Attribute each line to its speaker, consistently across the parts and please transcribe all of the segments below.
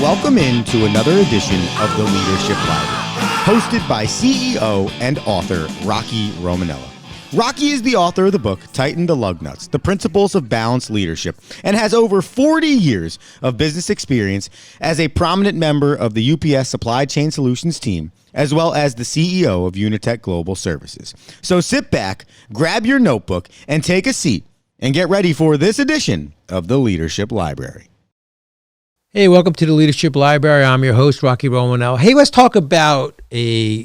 Speaker 1: Welcome into another edition of the Leadership Library, hosted by CEO and author Rocky Romanella. Rocky is the author of the book Tighten the Lug Nuts, The Principles of Balanced Leadership, and has over 40 years of business experience as a prominent member of the UPS Supply Chain Solutions team, as well as the CEO of Unitech Global Services. So sit back, grab your notebook, and take a seat, and get ready for this edition of the Leadership Library.
Speaker 2: Hey, welcome to the Leadership Library. I'm your host, Rocky Romanella. Hey, let's talk about a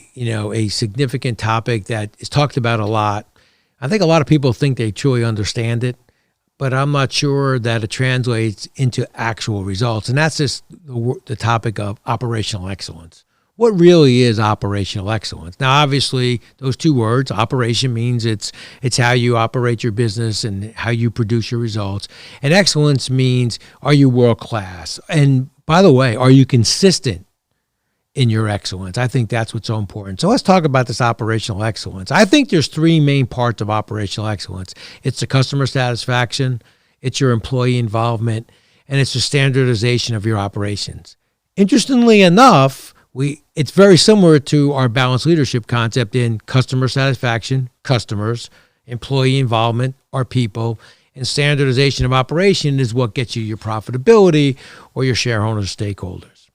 Speaker 2: significant topic that is talked about a lot. I think a lot of people think they truly understand it, but I'm not sure that it translates into actual results. And that's just the topic of operational excellence. What really is operational excellence? Now, obviously, those two words, operation means it's how you operate your business and how you produce your results. And excellence means, are you world class? And by the way, are you consistent in your excellence? I think that's what's so important. So let's talk about this operational excellence. I think there's three main parts of operational excellence. It's the customer satisfaction, it's your employee involvement, and it's the standardization of your operations. Interestingly enough, it's very similar to our balanced leadership concept in customer satisfaction, customers, employee involvement, our people, and standardization of operation is what gets you your profitability or your shareholders, stakeholders.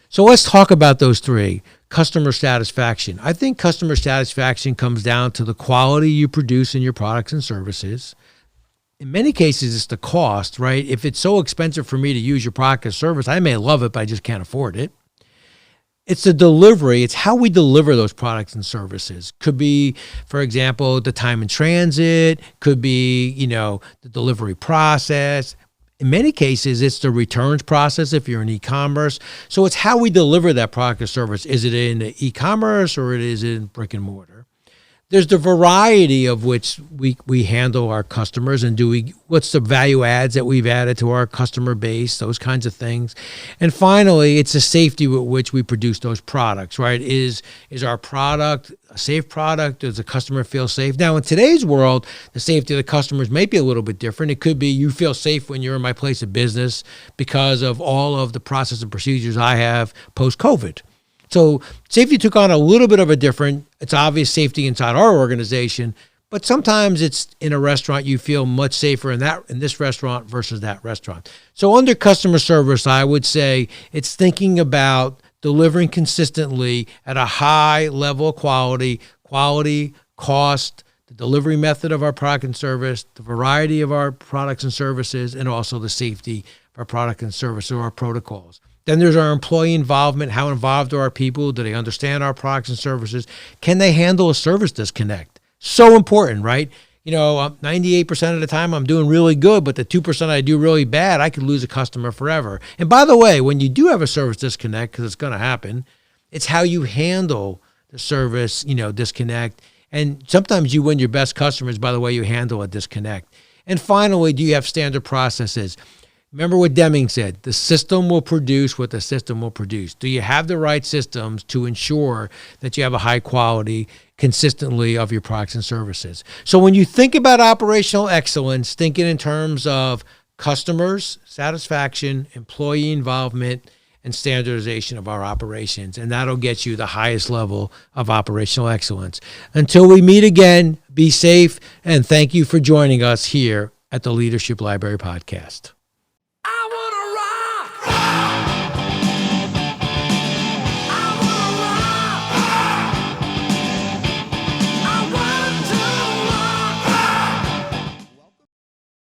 Speaker 2: So let's talk about those three. Customer satisfaction. I think customer satisfaction comes down to the quality you produce in your products and services. In many cases, it's the cost, right? If it's so expensive for me to use your product or service, I may love it, but I just can't afford it. It's the delivery. It's how we deliver those products and services. Could be, for example, the time in transit, could be, the delivery process. In many cases, it's the returns process if you're in e-commerce. So it's how we deliver that product or service. Is it in e-commerce or is it in brick and mortar? There's the variety of which we handle our customers and what's the value adds that we've added to our customer base, those kinds of things. And finally, it's the safety with which we produce those products, right? Is our product a safe product? Does the customer feel safe? Now, in today's world, the safety of the customers may be a little bit different. It could be you feel safe when you're in my place of business because of all of the process and procedures I have post-COVID. So safety took on a little bit of it's obvious safety inside our organization, but sometimes it's in a restaurant you feel much safer in this restaurant versus that restaurant. So under customer service, I would say it's thinking about delivering consistently at a high level of quality, cost, the delivery method of our product and service, the variety of our products and services, and also the safety of our product and service or our protocols. Then there's our employee involvement. How involved are our people? Do they understand our products and services? Can they handle a service disconnect? So important, right? 98% of the time I'm doing really good, but the 2% I do really bad, I could lose a customer forever. And by the way, when you do have a service disconnect, because it's going to happen, it's how you handle the service, disconnect. And sometimes you win your best customers by the way you handle a disconnect. And finally, do you have standard processes? Remember what Deming said, the system will produce what the system will produce. Do you have the right systems to ensure that you have a high quality consistently of your products and services? So when you think about operational excellence, thinking in terms of customers, satisfaction, employee involvement, and standardization of our operations, and that'll get you the highest level of operational excellence. Until we meet again, be safe, and thank you for joining us here at the Leadership Library Podcast.